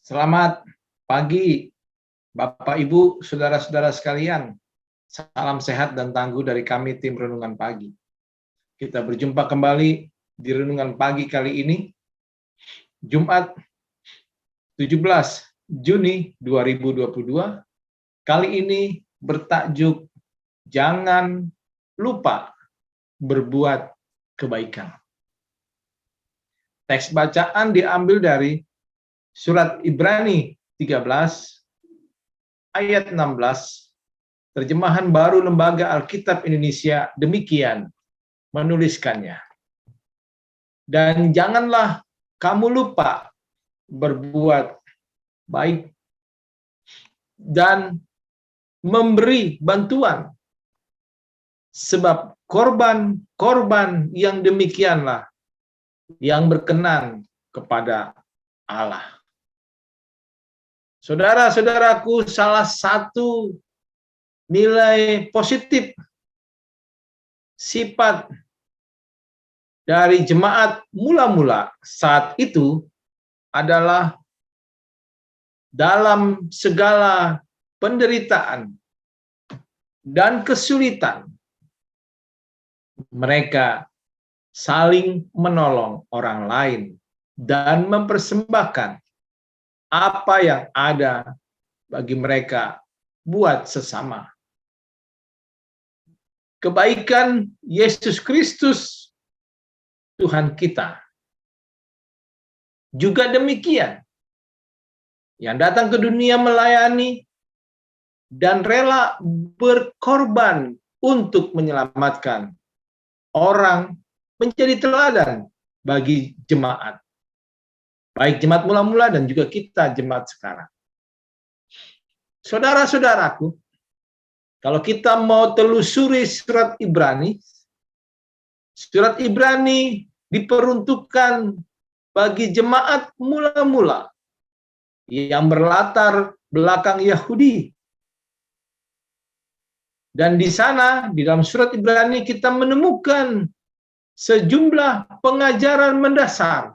Selamat pagi, Bapak, Ibu, saudara-saudara sekalian. Salam sehat dan tangguh dari kami tim Renungan Pagi. Kita berjumpa kembali di Renungan Pagi kali ini, Jumat 17 Juni 2022. Kali ini bertajuk Jangan Lupa Berbuat Kebaikan. Teks bacaan diambil dari Surat Ibrani 13 ayat 16, terjemahan baru Lembaga Alkitab Indonesia demikian menuliskannya. Dan janganlah kamu lupa berbuat baik dan memberi bantuan, sebab korban-korban yang demikianlah yang berkenan kepada Allah. Saudara-saudaraku, salah satu nilai positif sifat dari jemaat mula-mula saat itu adalah dalam segala penderitaan dan kesulitan, mereka saling menolong orang lain dan mempersembahkan apa yang ada bagi mereka buat sesama. Kebaikan Yesus Kristus, Tuhan kita, juga demikian. Yang datang ke dunia melayani dan rela berkorban untuk menyelamatkan orang, menjadi teladan bagi jemaat. Baik jemaat mula-mula dan juga kita jemaat sekarang. Saudara-saudaraku, kalau kita mau telusuri surat Ibrani diperuntukkan bagi jemaat mula-mula yang berlatar belakang Yahudi. Dan di sana, di dalam surat Ibrani kita menemukan sejumlah pengajaran mendasar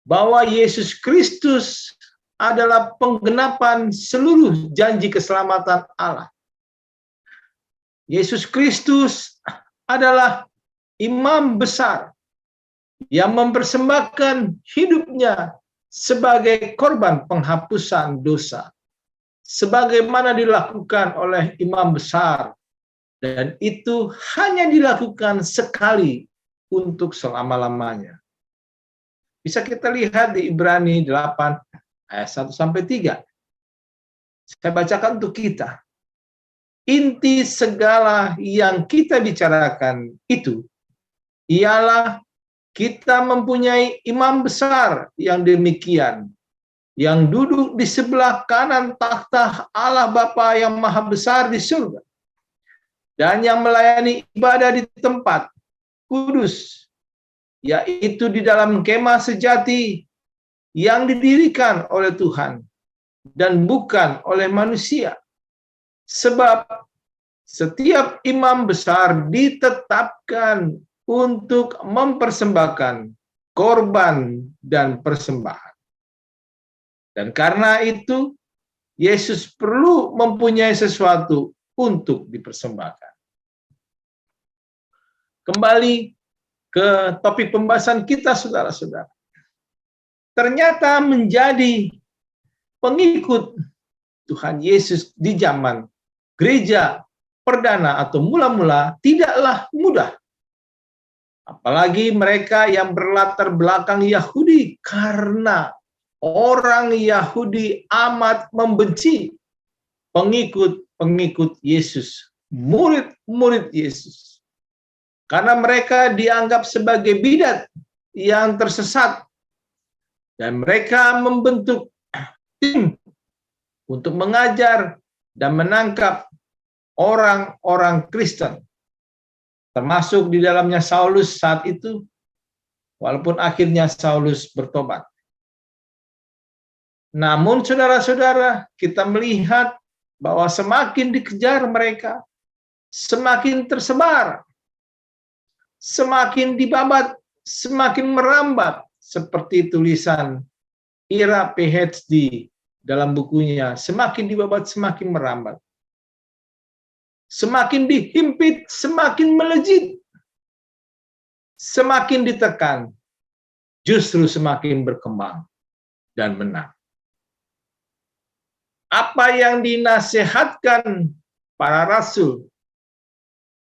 bahwa Yesus Kristus adalah penggenapan seluruh janji keselamatan Allah. Yesus Kristus adalah imam besar yang mempersembahkan hidupnya sebagai korban penghapusan dosa, sebagaimana dilakukan oleh imam besar, dan itu hanya dilakukan sekali untuk selama-lamanya. Bisa kita lihat di Ibrani 8 ayat 1-3. Saya bacakan untuk kita. Inti segala yang kita bicarakan itu ialah kita mempunyai imam besar yang demikian, yang duduk di sebelah kanan takhta Allah Bapa yang Maha Besar di surga, dan yang melayani ibadah di tempat kudus, yaitu di dalam kemah sejati yang didirikan oleh Tuhan dan bukan oleh manusia. Sebab setiap imam besar ditetapkan untuk mempersembahkan korban dan persembahan. Dan karena itu, Yesus perlu mempunyai sesuatu untuk dipersembahkan. Kembali ke topik pembahasan kita, saudara-saudara. Ternyata menjadi pengikut Tuhan Yesus di zaman gereja perdana atau mula-mula tidaklah mudah. Apalagi mereka yang berlatar belakang Yahudi, karena orang Yahudi amat membenci pengikut-pengikut Yesus, murid-murid Yesus. Karena mereka dianggap sebagai bidat yang tersesat. Dan mereka membentuk tim untuk mengajar dan menangkap orang-orang Kristen. Termasuk di dalamnya Saulus saat itu, walaupun akhirnya Saulus bertobat. Namun saudara-saudara, kita melihat bahwa semakin dikejar mereka, semakin tersebar, semakin dibabat, semakin merambat, seperti tulisan Ira PhD dalam bukunya semakin dibabat semakin merambat. Semakin dihimpit semakin melejit. Semakin ditekan justru semakin berkembang dan menang. Apa yang dinasihatkan para rasul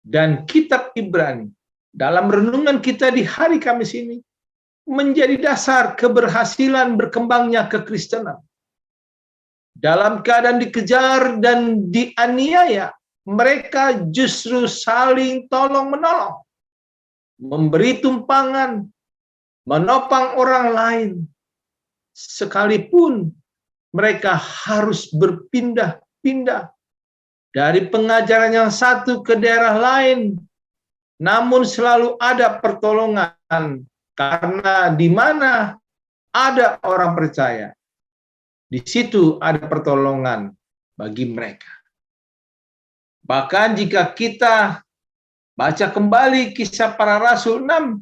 dan kitab Ibrani dalam renungan kita di hari Kamis ini menjadi dasar keberhasilan berkembangnya kekristenan. Dalam keadaan dikejar dan dianiaya, mereka justru saling tolong-menolong, memberi tumpangan, menopang orang lain, sekalipun mereka harus berpindah-pindah dari pengajaran yang satu ke daerah lain, namun selalu ada pertolongan, karena di mana ada orang percaya, di situ ada pertolongan bagi mereka. Bahkan jika kita baca kembali kisah para rasul 6,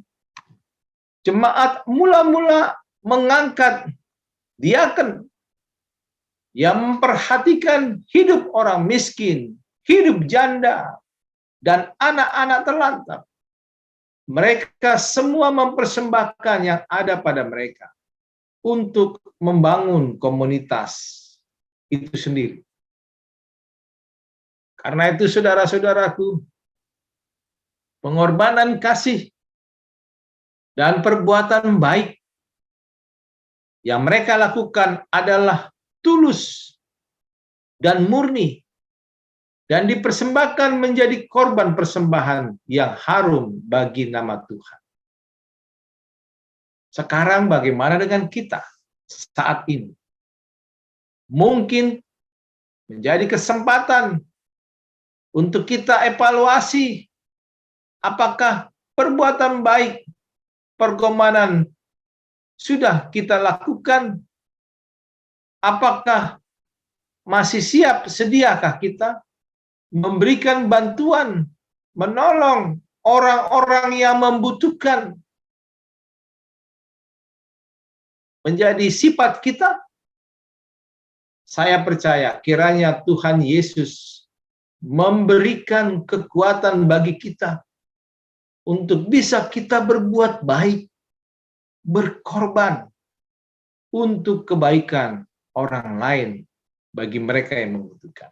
jemaat mula-mula mengangkat diaken yang memperhatikan hidup orang miskin, hidup janda, dan anak-anak terlantar. Mereka semua mempersembahkan yang ada pada mereka untuk membangun komunitas itu sendiri. Karena itu saudara-saudaraku, pengorbanan kasih dan perbuatan baik yang mereka lakukan adalah tulus dan murni dan dipersembahkan menjadi korban persembahan yang harum bagi nama Tuhan. Sekarang bagaimana dengan kita saat ini? Mungkin menjadi kesempatan untuk kita evaluasi apakah perbuatan baik, pergomanan sudah kita lakukan. Apakah masih siap, sediakah kita memberikan bantuan, menolong orang-orang yang membutuhkan? Menjadi sifat kita. Saya percaya kiranya Tuhan Yesus memberikan kekuatan bagi kita untuk bisa kita berbuat baik, berkorban untuk kebaikan orang lain bagi mereka yang membutuhkan.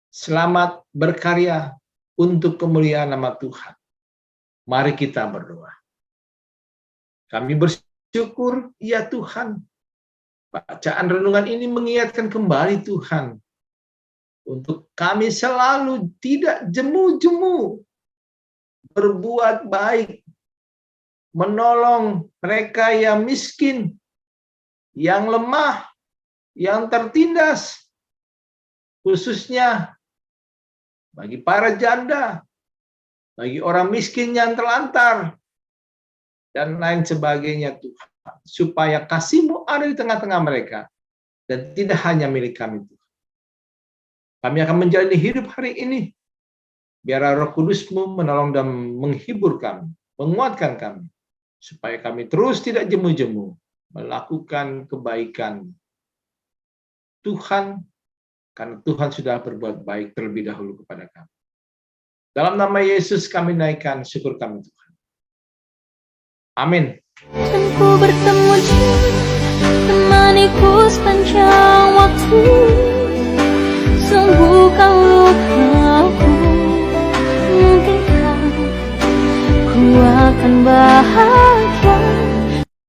Selamat berkarya untuk kemuliaan nama Tuhan. Mari kita berdoa. Kami bersyukur, ya Tuhan, bacaan renungan ini mengingatkan kembali Tuhan, untuk kami selalu tidak jemu-jemu berbuat baik, menolong mereka yang miskin, yang lemah, yang tertindas, khususnya bagi para janda, bagi orang miskin yang terlantar, dan lain sebagainya Tuhan. Supaya kasih-Mu ada di tengah-tengah mereka, dan tidak hanya milik kami Tuhan. Kami akan menjalani hidup hari ini, biar Roh Kudus-Mu menolong dan menghibur kami, menguatkan kami, supaya kami terus tidak jemu-jemu melakukan kebaikan Tuhan, karena Tuhan sudah berbuat baik terlebih dahulu kepada kami. Dalam nama Yesus kami naikkan syukur kami Tuhan. Amin. Dan ku bertemu dia, temaniku sepanjang waktu. Sembuhkan lukaku, mungkinkah ku akan bahagia